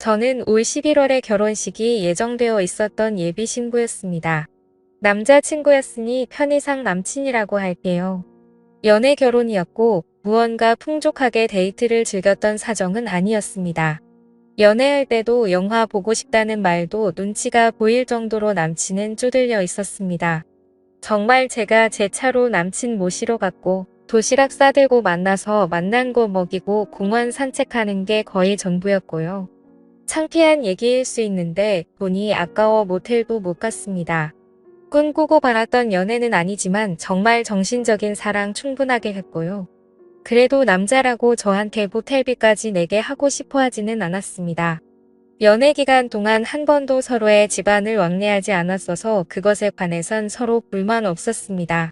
저는 올 11월에 결혼식이 예정되어 있었던 예비 신부였습니다. 남자친구였으니 편의상 남친이라고 할게요. 연애 결혼이었고 무언가 풍족하게 데이트를 즐겼던 사정은 아니었습니다. 연애할 때도 영화 보고 싶다는 말도 눈치가 보일 정도로 남친은 쪼들려 있었습니다. 정말 제가 제 차로 남친 모시러 갔고 도시락 싸들고 만나서 만난 거 먹이고 공원 산책하는 게 거의 전부였고요. 창피한 얘기일 수 있는데 돈이 아까워 모텔도 못 갔습니다. 꿈꾸고 바랐던 연애는 아니지만 정말 정신적인 사랑 충분하게 했고요. 그래도 남자라고 저한테 모텔비까지 내게 하고 싶어 하지는 않았습니다. 연애 기간 동안 한 번도 서로의 집안을 왕래하지 않았어서 그것에 관해선 서로 불만 없었습니다.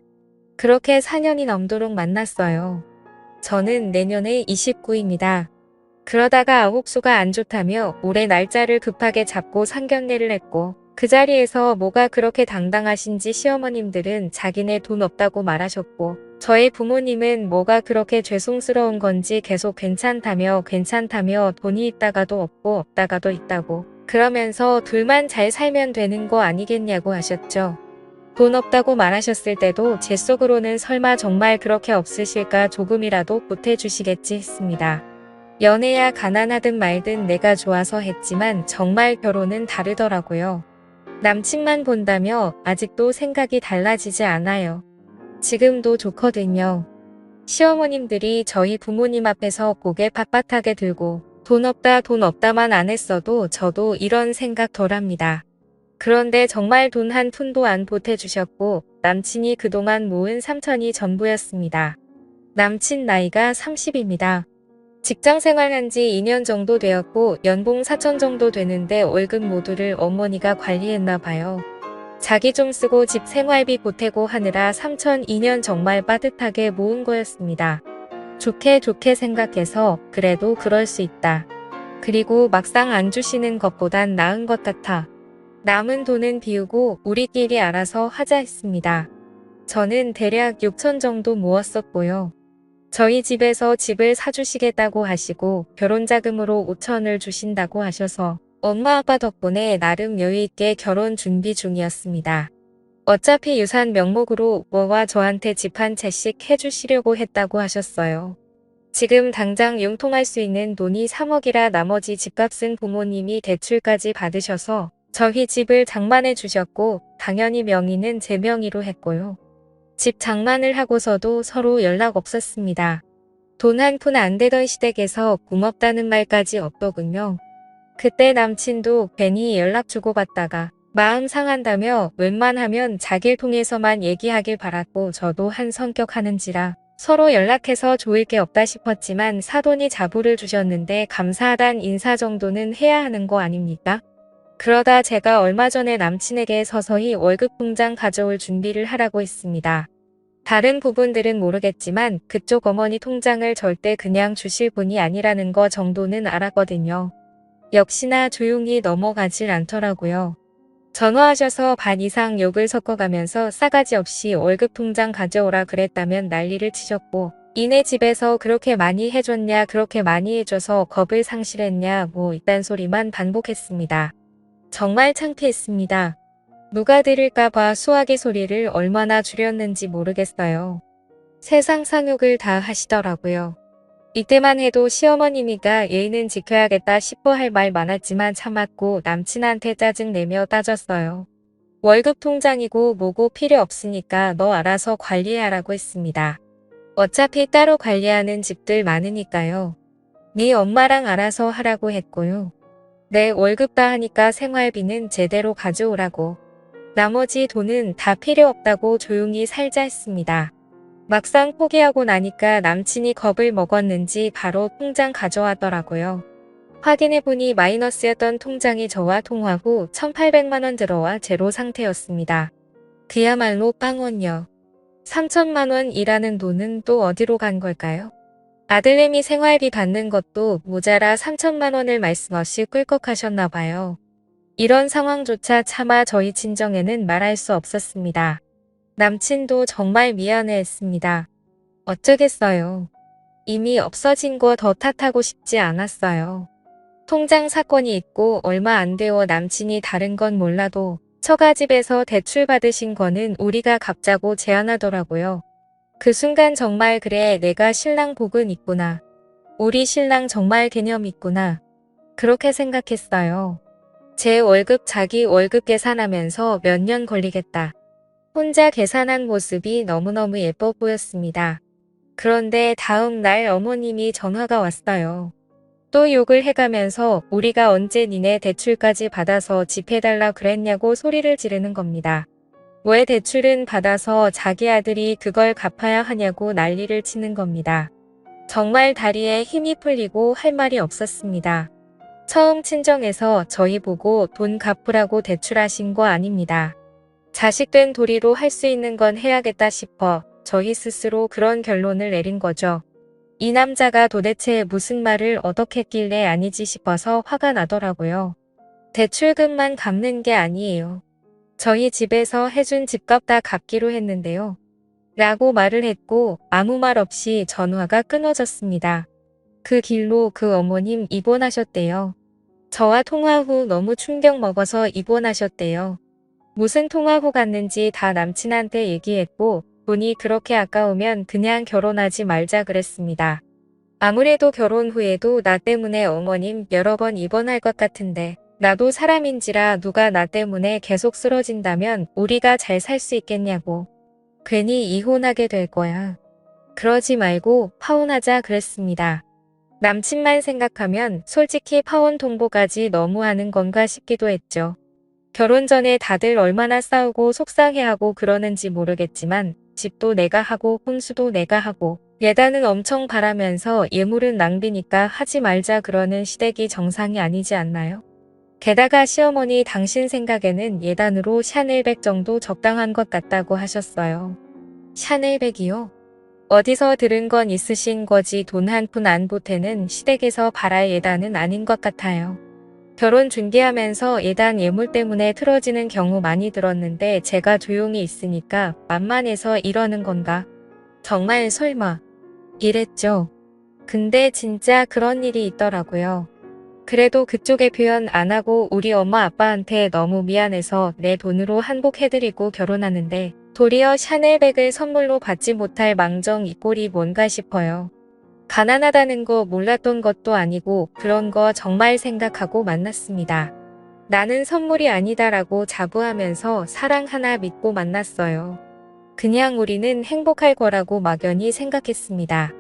그렇게 4년이 넘도록 만났어요. 저는 내년에 29입니다. 그러다가 아홉수가 안 좋다며 올해 날짜를 급하게 잡고 상견례를 했고 그 자리에서 뭐가 그렇게 당당하신지 시어머님들은 자기네 돈 없다고 말하셨고 저희 부모님은 뭐가 그렇게 죄송스러운 건지 계속 괜찮다며 돈이 있다가도 없고 없다가도 있다고 그러면서 둘만 잘 살면 되는 거 아니겠냐고 하셨죠. 돈 없다고 말하셨을 때도 제 속으로는 설마 정말 그렇게 없으실까 조금이라도 보태주시겠지 했습니다. 연애야 가난하든 말든 내가 좋아서 했지만 정말 결혼은 다르더라고요. 남친만 본다며 아직도 생각이 달라지지 않아요. 지금도 좋거든요. 시어머님들이 저희 부모님 앞에서 고개 빳빳하게 들고 돈 없다만 안 했어도 저도 이런 생각 덜합니다. 그런데 정말 돈 한 푼도 안 보태주셨고 남친이 그동안 모은 3천이 전부였습니다. 남친 나이가 30입니다. 직장 생활한 지 2년 정도 되었고 연봉 4천 정도 되는데 월급 모두를 어머니가 관리했나 봐요. 자기 좀 쓰고 집 생활비 보태고 하느라 3천 2년 정말 빠듯하게 모은 거였습니다. 좋게 생각해서 그래도 그럴 수 있다. 그리고 막상 안 주시는 것보단 나은 것 같아. 남은 돈은 비우고 우리끼리 알아서 하자 했습니다. 저는 대략 6천 정도 모았었고요. 저희 집에서 집을 사주시겠다고 하시고 결혼자금으로 5천을 주신다고 하셔서 엄마 아빠 덕분에 나름 여유있게 결혼 준비 중이었습니다. 어차피 유산 명목으로 뭐와 저한테 집 한 채씩 해주시려고 했다고 하셨어요. 지금 당장 융통할 수 있는 돈이 3억이라 나머지 집값은 부모님이 대출까지 받으셔서 저희 집을 장만해 주셨고 당연히 명의는 제 명의로 했고요. 집 장만을 하고서도 서로 연락 없었습니다. 돈 한 푼 안 되던 시댁에서 고맙다는 말까지 없더군요. 그때 남친도 괜히 연락 주고받다가 마음 상한다며 웬만하면 자기를 통해서만 얘기하길 바랐고 저도 한 성격 하는지라 서로 연락해서 좋을 게 없다 싶었지만 사돈이 자부를 주셨는데 감사하단 인사 정도는 해야 하는 거 아닙니까? 그러다 제가 얼마 전에 남친에게 서서히 월급 통장 가져올 준비를 하라고 했습니다. 다른 부분들은 모르겠지만 그쪽 어머니 통장을 절대 그냥 주실 분이 아니라는 거 정도는 알았거든요. 역시나 조용히 넘어가질 않더라고요. 전화하셔서 반 이상 욕을 섞어가면서 싸가지 없이 월급 통장 가져오라 그랬다면 난리를 치셨고 이네 집에서 그렇게 많이 해줬냐 그렇게 많이 해줘서 겁을 상실했냐 뭐 이딴 소리만 반복했습니다. 정말 창피했습니다. 누가 들을까봐 수화기 소리를 얼마나 줄였는지 모르겠어요. 세상 상욕을 다 하시더라고요. 이때만 해도 시어머님이가 예의는 지켜야겠다 싶어 할 말 많았지만 참았고 남친한테 짜증내며 따졌어요. 월급 통장이고 뭐고 필요 없으니까 너 알아서 관리하라고 했습니다. 어차피 따로 관리하는 집들 많으니까요. 네 엄마랑 알아서 하라고 했고요. 내 월급 다 하니까 생활비는 제대로 가져오라고. 나머지 돈은 다 필요 없다고 조용히 살자 했습니다. 막상 포기하고 나니까 남친이 겁을 먹었는지 바로 통장 가져왔더라고요. 확인해보니 마이너스였던 통장이 저와 통화 후 1,800만 원 들어와 제로 상태였습니다. 그야말로 빵원요. 3천만 원이라는 돈은 또 어디로 간 걸까요? 아들내미 생활비 받는 것도 모자라 3천만 원을 말씀 없이 꿀꺽하셨나 봐요. 이런 상황조차 차마 저희 친정에는 말할 수 없었습니다. 남친도 정말 미안해했습니다. 어쩌겠어요. 이미 없어진 거 더 탓하고 싶지 않았어요. 통장 사건이 있고 얼마 안 되어 남친이 다른 건 몰라도 처가집에서 대출 받으신 거는 우리가 갚자고 제안하더라고요. 그 순간 정말 그래 내가 신랑 복은 있구나. 우리 신랑 정말 개념 있구나. 그렇게 생각했어요. 제 월급 자기 월급 계산하면서 몇 년 걸리겠다. 혼자 계산한 모습이 너무너무 예뻐 보였습니다. 그런데 다음 날 어머님이 전화가 왔어요. 또 욕을 해가면서 우리가 언제 니네 대출까지 받아서 집 해달라 그랬냐고 소리를 지르는 겁니다. 왜 대출은 받아서 자기 아들이 그걸 갚아야 하냐고 난리를 치는 겁니다. 정말 다리에 힘이 풀리고 할 말이 없었습니다. 처음 친정에서 저희 보고 돈 갚으라고 대출하신 거 아닙니다. 자식된 도리로 할 수 있는 건 해야겠다 싶어 저희 스스로 그런 결론을 내린 거죠. 이 남자가 도대체 무슨 말을 어떻겠길래 아니지 싶어서 화가 나더라고요. 대출금만 갚는 게 아니에요. 저희 집에서 해준 집값 다 갚기로 했는데요. 라고 말을 했고 아무 말 없이 전화가 끊어졌습니다. 그 길로 그 어머님 입원하셨대요. 저와 통화 후 너무 충격 먹어서 입원하셨대요. 무슨 통화 후 갔는지 다 남친한테 얘기했고 돈이 그렇게 아까우면 그냥 결혼하지 말자 그랬습니다. 아무래도 결혼 후에도 나 때문에 어머님 여러 번 입원할 것 같은데 나도 사람인지라 누가 나 때문에 계속 쓰러진다면 우리가 잘 살 수 있겠냐고. 괜히 이혼하게 될 거야. 그러지 말고 파혼하자 그랬습니다. 남친만 생각하면 솔직히 파혼 통보까지 너무하는 건가 싶기도 했죠. 결혼 전에 다들 얼마나 싸우고 속상해하고 그러는지 모르겠지만 집도 내가 하고 혼수도 내가 하고 예단은 엄청 바라면서 예물은 낭비니까 하지 말자 그러는 시댁이 정상이 아니지 않나요? 게다가 시어머니 당신 생각에는 예단으로 샤넬백 정도 적당한 것 같다고 하셨어요. 샤넬백이요? 어디서 들은 건 있으신 거지 돈 한 푼 안 보태는 시댁에서 바랄 예단은 아닌 것 같아요. 결혼 준비하면서 예단 예물 때문에 틀어지는 경우 많이 들었는데 제가 조용히 있으니까 만만해서 이러는 건가? 정말 설마. 이랬죠. 근데 진짜 그런 일이 있더라고요. 그래도 그쪽에 표현 안 하고 우리 엄마 아빠한테 너무 미안해서 내 돈으로 한복해드리고 결혼하는데 도리어 샤넬백을 선물로 받지 못할 망정 이 꼴이 뭔가 싶어요. 가난하다는 거 몰랐던 것도 아니고 그런 거 정말 생각하고 만났습니다. 나는 선물이 아니다라고 자부하면서 사랑 하나 믿고 만났어요. 그냥 우리는 행복할 거라고 막연히 생각했습니다.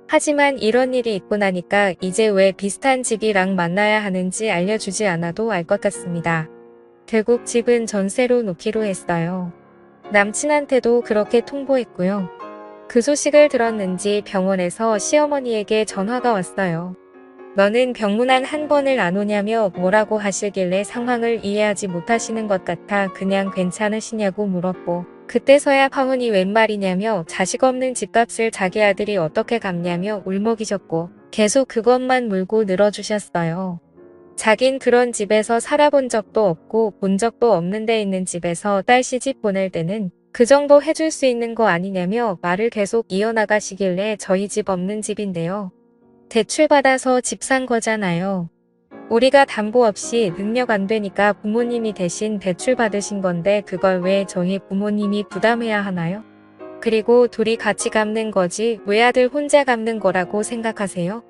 하지만 이런 일이 있고 나니까 이제 왜 비슷한 집이랑 만나야 하는지 알려주지 않아도 알 것 같습니다. 결국 집은 전세로 놓기로 했어요. 남친한테도 그렇게 통보했고요. 그 소식을 들었는지 병원에서 시어머니에게 전화가 왔어요. 너는 병문안 한 번을 안 오냐며 뭐라고 하시길래 상황을 이해하지 못하시는 것 같아 그냥 괜찮으시냐고 물었고 그때서야 파혼이 웬 말이냐며 자식 없는 집값을 자기 아들이 어떻게 갚냐며 울먹이셨고 계속 그것만 물고 늘어주셨어요. 자긴 그런 집에서 살아본 적도 없고 본 적도 없는 데 있는 집에서 딸 시집 보낼 때는 그 정도 해줄 수 있는 거 아니냐며 말을 계속 이어나가시길래 저희 집 없는 집인데요. 대출받아서 집 산 거잖아요. 우리가 담보 없이 능력 안 되니까 부모님이 대신 대출 받으신 건데 그걸 왜 저희 부모님이 부담해야 하나요? 그리고 둘이 같이 갚는 거지 왜 아들 혼자 갚는 거라고 생각하세요?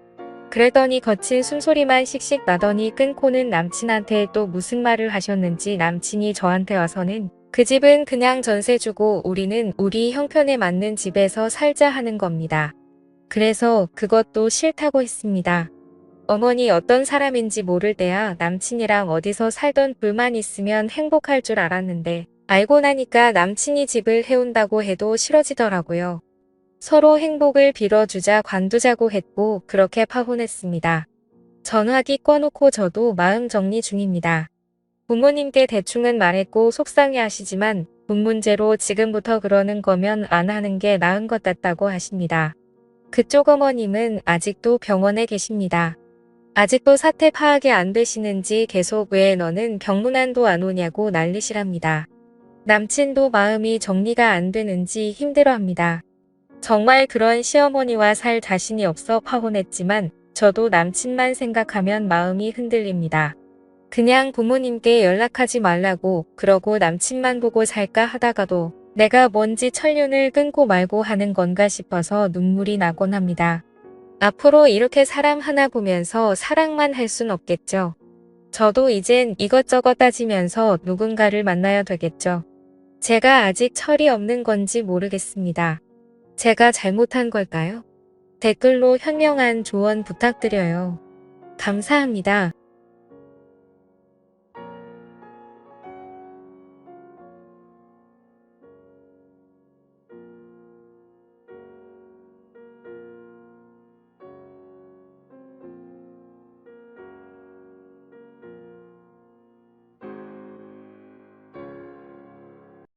그랬더니 거친 숨소리만 씩씩 나더니 끊고는 남친한테 또 무슨 말을 하셨는지 남친이 저한테 와서는 그 집은 그냥 전세 주고 우리는 우리 형편에 맞는 집에서 살자 하는 겁니다. 그래서 그것도 싫다고 했습니다. 어머니 어떤 사람인지 모를 때야 남친이랑 어디서 살던 불만 있으면 행복할 줄 알았는데 알고 나니까 남친이 집을 해온다고 해도 싫어지더라고요. 서로 행복을 빌어주자 관두자고 했고 그렇게 파혼했습니다. 전화기 꺼놓고 저도 마음 정리 중입니다. 부모님께 대충은 말했고 속상해하시지만 돈 문제로 지금부터 그러는 거면 안 하는 게 나은 것 같다고 하십니다. 그쪽 어머님은 아직도 병원에 계십니다. 아직도 사태 파악이 안 되시는지 계속 왜 너는 병문안도 안 오냐고 난리시랍니다. 남친도 마음이 정리가 안 되는지 힘들어합니다. 정말 그런 시어머니와 살 자신이 없어 파혼했지만 저도 남친만 생각하면 마음이 흔들립니다. 그냥 부모님께 연락하지 말라고 그러고 남친만 보고 살까 하다가도 내가 뭔지 천륜을 끊고 말고 하는 건가 싶어서 눈물이 나곤 합니다. 앞으로 이렇게 사람 하나 보면서 사랑만 할 순 없겠죠. 저도 이젠 이것저것 따지면서 누군가를 만나야 되겠죠. 제가 아직 철이 없는 건지 모르겠습니다. 제가 잘못한 걸까요? 댓글로 현명한 조언 부탁드려요. 감사합니다.